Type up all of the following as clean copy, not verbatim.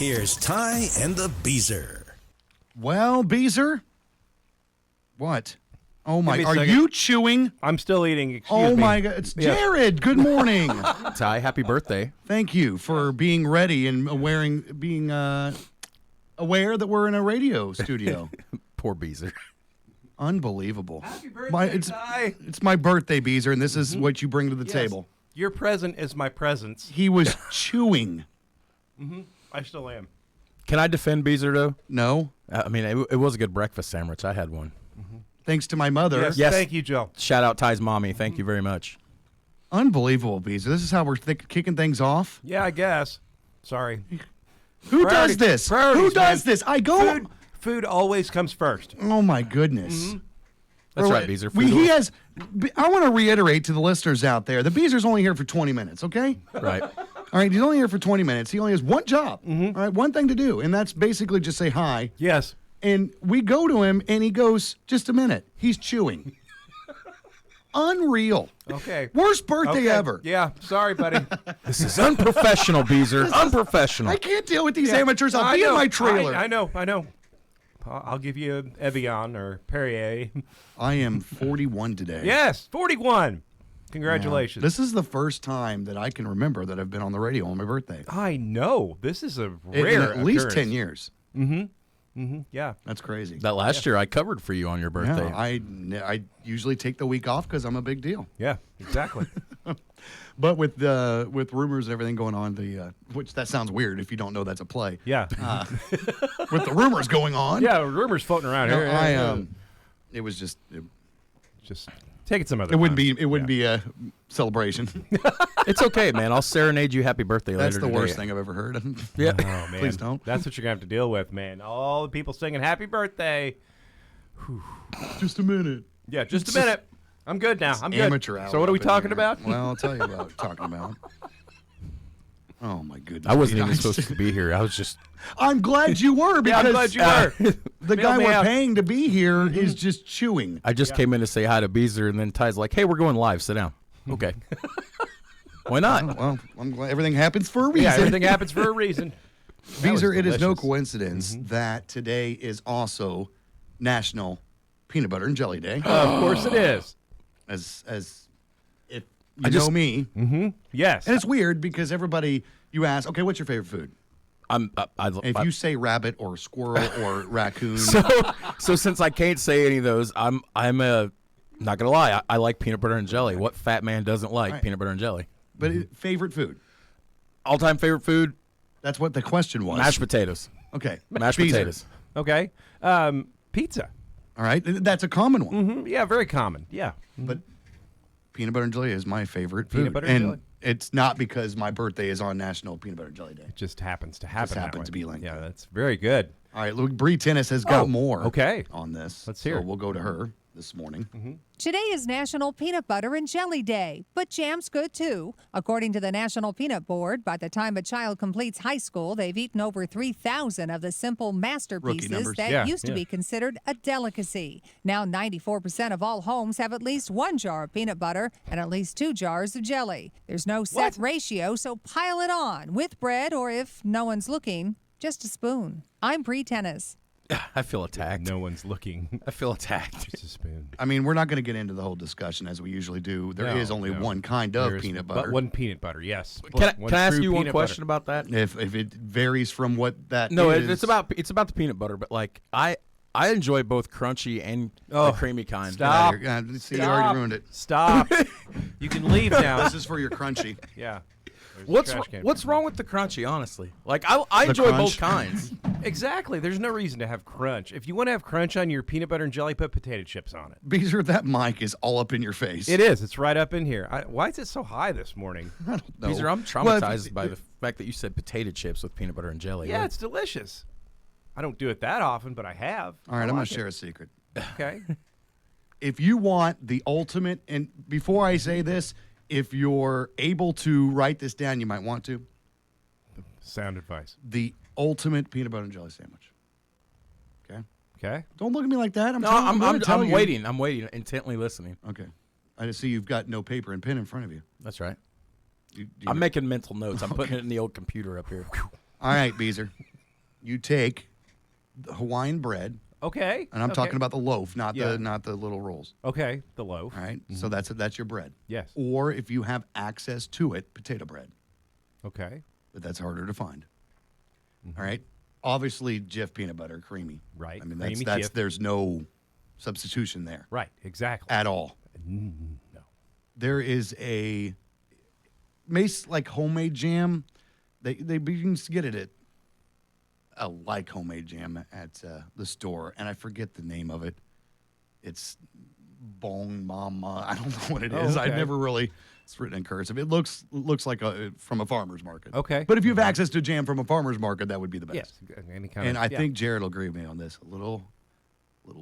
Here's Ty and the Beezer. Well, Beezer? What? Oh, my. Give me a Are second. you chewing? I'm still eating. Excuse Oh, me. my God. It's Yes. Jared. Good morning. Ty, happy birthday. Thank you for being ready and being aware that we're in a radio studio. Poor Beezer. Unbelievable. Happy birthday, Ty. It's my birthday, Beezer, and this is what you bring to the Yes. table. Your present is my presence. He was chewing. I still am. Can I defend Beezer, though? No. I mean, it was a good breakfast sandwich. I had one. Thanks to my mother. Yes. Yes. Thank you, Joe. Shout out Ty's mommy. Thank you very much. Unbelievable, Beezer. This is how we're kicking things off. Yeah, I guess. Sorry. Who Priority- does this? priorities, Who does man. this? I go. Food always comes first. Oh, my goodness. That's Well, right, Beezer. He has. I want to reiterate to the listeners out there: the Beezer's only here for 20 minutes. Okay. Right. All right. He's only here for 20 minutes. He only has one job. All right. One thing to do, and that's basically just say hi. Yes. And we go to him, and he goes, "Just a minute." He's chewing. Unreal. Okay. Worst birthday Okay. ever. Yeah. Sorry, buddy. This is unprofessional, Beezer. Unprofessional. I can't deal with these Yeah. amateurs. I'll I be in know. my trailer. I know. I'll give you Evian or Perrier. I am 41 today. Yes, 41. Congratulations. This is the first time that I can remember that I've been on the radio on my birthday. I know. This is a In rare at least occurrence. 10 years. Yeah. That's crazy. That last year I covered for you on your birthday. Yeah, I usually take the week off because I'm a big deal. Yeah, exactly. But with rumors and everything going on, which that sounds weird if you don't know that's a play. Yeah. With the rumors going on, Yeah, rumors floating around no, here. it was just Just take it some other it wouldn't time. be be a celebration. It's okay, man. I'll serenade you happy birthday That's later the worst today. thing I've ever heard. Yeah. Oh, man. Please don't. That's what you're going to have to deal with, man. All the people singing happy birthday. Just a minute. Yeah, just a minute. I'm good now. I'm good. Amateur hour. So what are we up in talking here. about? Well, I'll tell you about what we're talking about. Oh my goodness! I wasn't Pete, even supposed to be here. I was just. I'm glad you were Yeah, because I'm glad you were. the Bail guy me we're out. paying to be here is just chewing. I just came in to say hi to Beezer, and then Ty's like, "Hey, we're going live. Sit down." Okay. Why not? Well, I'm glad everything happens for a reason. Yeah, everything happens for a reason. Beezer, it is no delicious. coincidence that today is also National Peanut Butter and Jelly Day. Of course it is. As if I you just- know me, Yes. and it's weird because everybody you ask, okay, what's your favorite food? I'm. And if you say rabbit or squirrel or raccoon, so since I can't say any of those, I'm not gonna lie. I like peanut butter and jelly. What fat man doesn't like Right. peanut butter and jelly? but favorite food? All time favorite food: That's what the question was. mashed potatoes. Okay, Mashed Beezer. potatoes. Okay. Pizza. All right, that's a common one. Yeah, very common. Yeah. But peanut butter and jelly is my favorite food. Peanut butter and jelly. It's not because my birthday is on National Peanut Butter and Jelly Day. It just happens to happen. that happens way. to be like Yeah, that. that's very good. All right, look, Bree Tennis has got Oh, more okay. on this. Let's hear So it. we'll go to her this morning. Today is National Peanut Butter and Jelly Day, but jam's good too. According to the National Peanut Board, by the time a child completes high school, they've eaten over 3,000 of the simple masterpieces numbers. that Yeah, used to yeah. be considered a delicacy. Now, 94% of all homes have at least one jar of peanut butter and at least 2 jars of jelly. There's no set ratio, so pile it on with bread or, if no one's looking, just a spoon. I'm Bree Tennis. I feel attacked. No one's looking. I feel attacked. Just a spoon. I mean, we're not going to get into the whole discussion as we usually do. There is only No. one kind of There's peanut but butter. one peanut butter, yes. Can One I ask true you one peanut question butter. about that? If it varies from what that No, is. it's about the peanut butter, but like I enjoy both crunchy and Oh, the creamy kind. stop. See, you already ruined it. Stop. You can leave now. This is for your crunchy. Yeah. There's a What's trash can. what's wrong with the crunchy? Honestly, like I The enjoy crunch? both kinds. Exactly. There's no reason to have crunch. If you want to have crunch on your peanut butter and jelly, put potato chips on it. Beezer, that mic is all up in your face. It is. It's right up in here. Why is it so high this morning? I don't know. Beezer, I'm Well, if- traumatized by the fact that you said potato chips with peanut butter and jelly. Yeah, Like, it's delicious. I don't do it that often, but I have. All right, I I'm going like to share a secret. it. Okay. If you want the ultimate, and before I say this, if you're able to write this down, you might want to. Sound advice. The ultimate peanut butter and jelly sandwich. Okay? Okay. Don't look at me like that. no, gonna I'm tell you. waiting. I'm waiting, intently listening. Okay. I just see you've got no paper and pen in front of you. That's right. You I'm making mental notes. I'm putting it in the old computer up here. All right, Beezer. you take the Hawaiian bread, Okay. and I'm okay. talking about the loaf, not Yeah. the little rolls. Okay, the loaf. All right, so that's your bread. Yes. Or if you have access to it, potato bread, Okay. but that's harder to find. All right, obviously Jif peanut butter, creamy. Right, I mean creamy that's Jif. there's no substitution there Right. Exactly. at all. No. There is a Mace like homemade jam. They you can get it at like homemade jam at the store, and I forget the name of it. It's Bong Mama. I don't know what it is. okay. I've never really. It's written in cursive. It looks like from a farmer's market. Okay. But if you have access to jam from a farmer's market, that would be the best. Yes. Any kind And of. I yeah. think Jared will agree with me on this. A little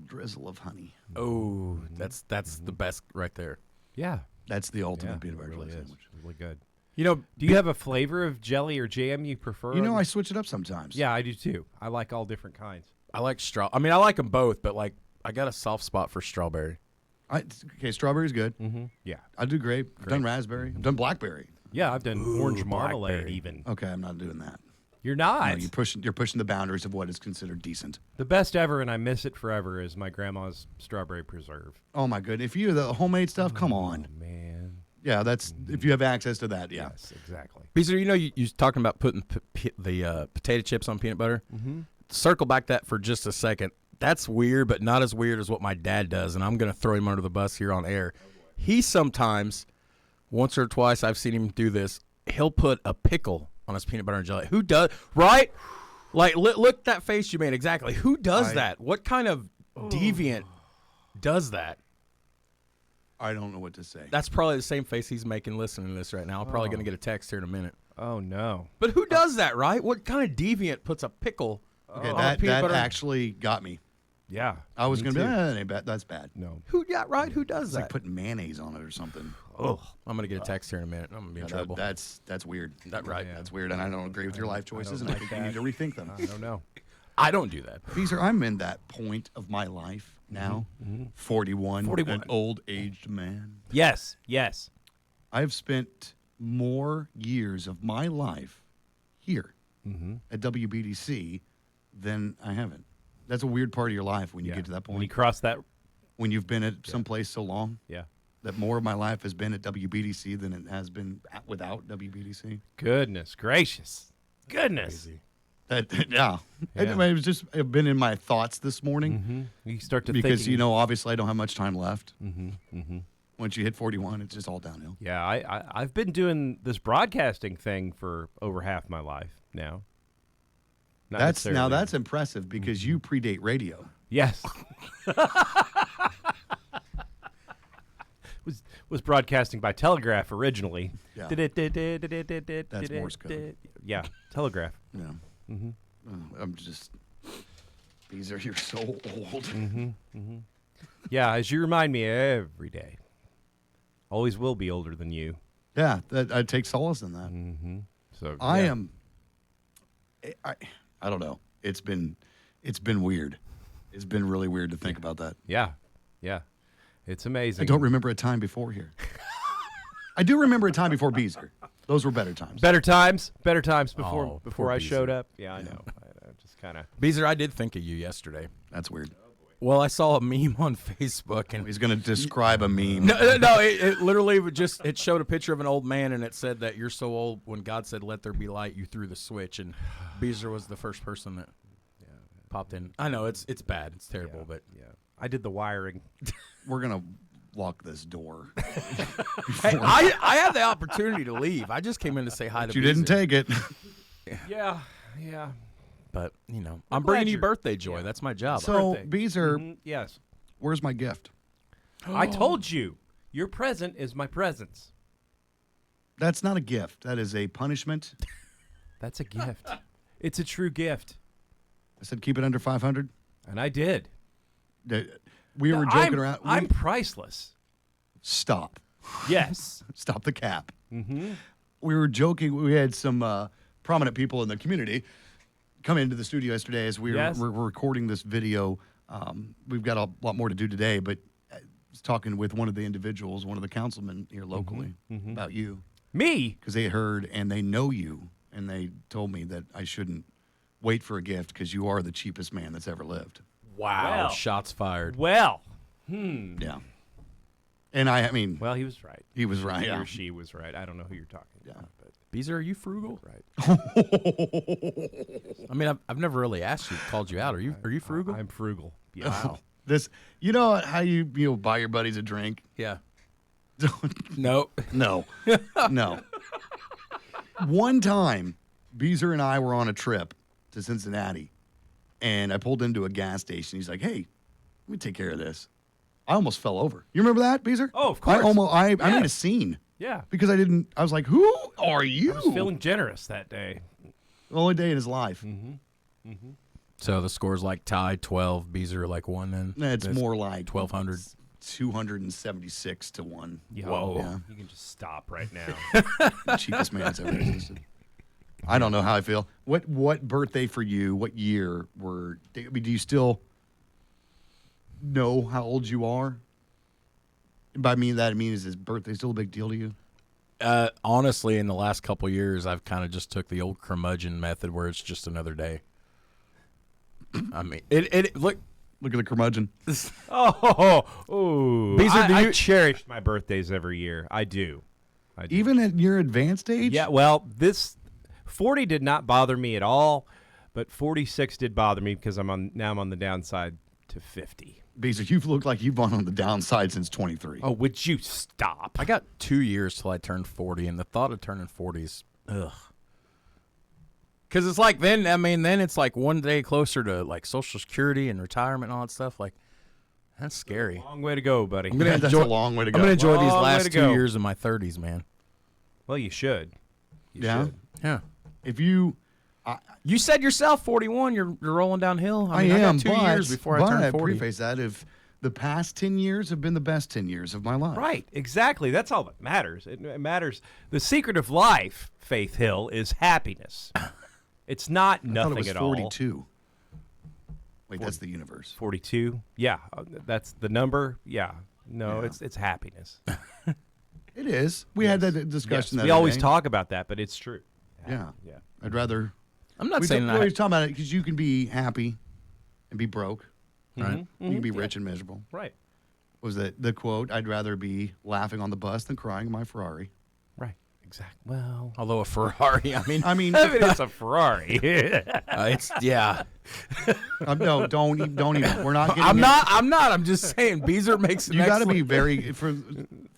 drizzle of honey. Oh, that's the best right there. Yeah. That's the ultimate Yeah, peanut it butter really jelly is. sandwich. Really good. You know, Do you have a flavor of jelly or jam you prefer? You know, I switch it up sometimes. Yeah, I do too. I like all different kinds. I like I mean, I like them both, but like I got a soft spot for strawberry. Okay, strawberry's good. Yeah. I do grape. I've done raspberry. I've done blackberry. Yeah, I've done orange marmalade blackberry. even. Okay, I'm not doing that. You're No, not. you're pushing the boundaries of what is considered decent. The best ever, and I miss it forever, is my grandma's strawberry preserve. Oh my goodness! If you the homemade stuff, come on. Man. Yeah, that's if you have access to that. Yeah. Yes, exactly. Beezer, you know, you was talking about putting the potato chips on peanut butter. Mm-hmm. Circle back that for just a second. That's weird, but not as weird as what my dad does, and I'm going to throw him under the bus here on air. He sometimes, once or twice, I've seen him do this. He'll put a pickle on his peanut butter and jelly. Who does? Right? Like, look that face you made. Exactly. Who does that? What kind of deviant does that? I don't know what to say. That's probably the same face he's making listening to this right now. I'm probably going to get a text here in a minute. Oh, no. But who does that, right? What kind of deviant puts a pickle Okay, on that peanut butter? actually got me. Yeah. I was me going to be, too. that ain't bad. That's bad. No. Who, yeah, right? Who does It's that? like putting mayonnaise on it or something. Oh, I'm going to get a text here in a minute. I'm going to be in trouble. That's weird. That right. That's weird, and I don't agree with your life choices, and I like think you that. need to rethink them. I don't know. I don't do that. Beezer, I'm in that point of my life now. 41, 41. an old aged man. Yes. Yes. I've spent more years of my life here at WBDC than I haven't. That's a weird part of your life when you Yeah. get to that When you point. cross that. When you've been at someplace so long Yeah. that more of my life has been at WBDC than it has been without WBDC. Goodness gracious. Goodness. Yeah. It was just I've been in my thoughts this morning You start to because, thinking, you know, obviously I don't have much time left. Once you hit 41, it's just all downhill. Yeah, I've been doing this broadcasting thing for over half my life now. Not necessarily. That's impressive because you predate radio. Yes. was broadcasting by telegraph originally. Yeah. That's Morse code. Yeah, telegraph. Yeah. I'm just. Beezer, you're so old. Yeah, as you remind me every day. Always will be older than you. Yeah, I take solace in that. So I yeah. am. I don't know. It's been weird. It's been really weird to think about that. Yeah, yeah. It's amazing. I don't remember a time before here. I do remember a time before Beezer. Those were better times. Better times before Oh, before poor I Beezer. showed up. Yeah, I know. I just kind of. Beezer, I did think of you yesterday. That's weird. Well, I saw a meme on Facebook, and He's going to describe a meme. no, it literally would it showed a picture of an old man, and it said that you're so old. When God said, "Let there be light," you threw the switch, and Beezer was the first person that popped in. I know it's bad, it's terrible, but Yeah, I did the wiring. We're going to lock this door. hey, I had the opportunity to leave. I just came in to say hi to You Beezer. didn't take it. Yeah. But you know, I'm glad bringing you you're- birthday joy. That's my job. So, Birthday. Beezer, Yes. where's my gift? I told you, your present is my presence. That's not a gift. That is a punishment. That's a gift. It's a true gift, I said keep it under 500. and I did. We were joking around. I'm priceless. Stop. Yes. Stop the cap. We were joking. We had some prominent people in the community come into the studio yesterday as we're recording this video. We've got a lot more to do today, but I was talking with one of the individuals, one of the councilmen here locally, about you Me? because they heard and they know you, and they told me that I shouldn't wait for a gift because you are the cheapest man that's ever lived. Wow. Well. Shots fired. Well, Yeah. And I mean, well, he was right. he was right. He Yeah. or she was right. I don't know who you're talking about, but Beezer, are you frugal? right. I mean, I've never really asked you, called you out. Are you frugal? I'm frugal. Yeah. Wow. This, you know how you buy your buddies a drink? Yeah. Nope. No. No. One time, Beezer and I were on a trip to Cincinnati, and I pulled into a gas station. He's like, "Hey, let me take care of this." I almost fell over. You remember that, Beezer? Oh, of course. I made a Yes. scene Yeah. because I was like, "Who are you?" I was feeling generous that day. The only day in his life. So the score's like tied 12. Beezer like 1 then? It's more like 1,200. 276 to 1. Yeah. Whoa. Yeah. You can just stop right now. The cheapest man that's ever existed. I don't know how I feel. What birthday for you? What year were? I mean, do you still know how old you are? And by that, I mean, is his birthday still a big deal to you? Honestly, in the last couple years, I've kind of just took the old curmudgeon method where it's just another day. I mean, it look. Look at the curmudgeon. Oh, Beezer, I, do I you- cherish my birthdays every year. I do. Even at your advanced age? Yeah, well, this 40 did not bother me at all, but 46 did bother me because I'm on the downside to 50. Beezer, you've looked like you've gone on the downside since 23. Oh, would you stop? I got 2 years till I turned 40, and the thought of turning 40 is ugh. Because it's like then it's like one day closer to like Social Security and retirement and all that stuff. Like that's scary. Long way to go, buddy. I'm gonna That's enjoy, a long way to I'm go. gonna enjoy these Long way last to 2 go. years of my 30s, man. Well, you should. You Yeah? should. Yeah. If you, You said yourself 41. You're rolling downhill. I mean, I am, got 2 years before I but turn 40. preface that if the past 10 years have been the best 10 years of my life. Right, exactly. That's all that matters. It matters. The secret of life, Faith Hill, is happiness. It's not I thought nothing it was at all. 42. Wait, that's the universe. 42. Yeah, that's the number. Yeah. No, Yeah. it's happiness. It is. We had that discussion. Yes, that we always day. talk about that, but it's true. Yeah. Yeah. I'd rather. I'm not We saying always that. talk about it because you can be happy and be broke. Right. You can be rich and miserable. Right. Was that the quote? I'd rather be laughing on the bus than crying in my Ferrari. Right. Exactly. Well, Although a Ferrari, I mean, it's a Ferrari. it's yeah. No, don't even. We're not. Getting I'm in- not. I'm just saying. Beezer makes. You got to be very for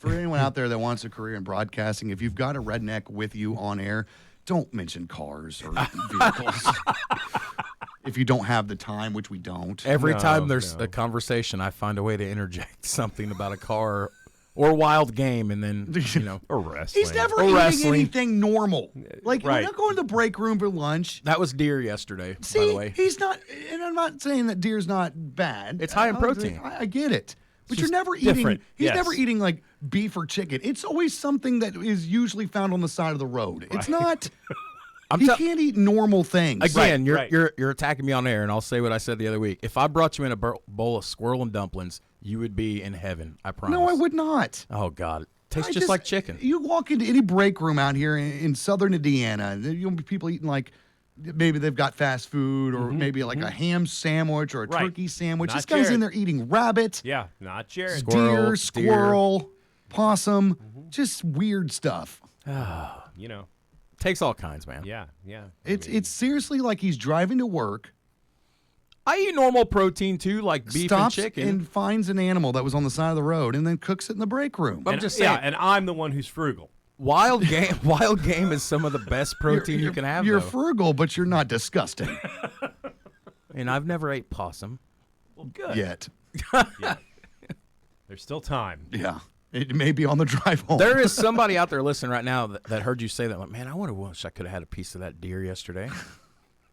anyone out there that wants a career in broadcasting. If you've got a redneck with you on air, don't mention cars or vehicles. If you don't have the time, which we don't. Every No, time there's no. a conversation, I find a way to interject something about a car or wild game, and then or wrestling. He's never Or eating wrestling. anything normal. Like Right. we're not going to the break room for lunch. that was deer yesterday. See, by the way, he's not, and I'm not saying that deer's not bad. It's high in protein. I get it, but you're just never eating. different. He's Yes. never eating like beef or chicken. It's always something that is usually found on the side of the road. It's not. I'm He tell- can't eat normal things. again, Right, you're attacking me on air, and I'll say what I said the other week. If I brought you in a bowl of squirrel and dumplings, you would be in heaven. I promise. No, I would not. Oh God, it tastes I just like chicken. You walk into any break room out here in southern Indiana, you'll be people eating like maybe they've got fast food or maybe like a ham sandwich or a Right. turkey sandwich. Not This guy's in Jared. there eating rabbit, Yeah, not Jared. deer, Squirrel, squirrel, possum, just weird stuff. You know. Takes all kinds, man. Yeah, yeah. It's seriously like he's driving to work, I eat normal protein too, like beef and stops chicken. and finds an animal that was on the side of the road and then cooks it in the break room. I'm And- just saying. Yeah, and I'm the one who's frugal. Wild game is some of the best protein you can have. You're though. frugal, but you're not disgusting And I've never ate possum. Well, good. yet. There's still time. Yeah. It may be on the drive home. There is somebody out there listening right now that heard you say that. Like, man, I wish I could have had a piece of that deer yesterday.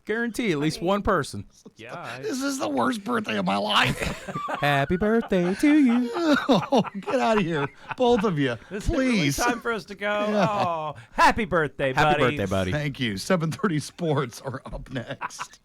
Guarantee at least one person. Yeah. This is the worst birthday of my life. Happy birthday to you. Oh, get out of here, both of you, please. Time for us to go. Oh, happy birthday, buddy. Happy birthday, buddy. Thank you. 7:30 Sports are up next.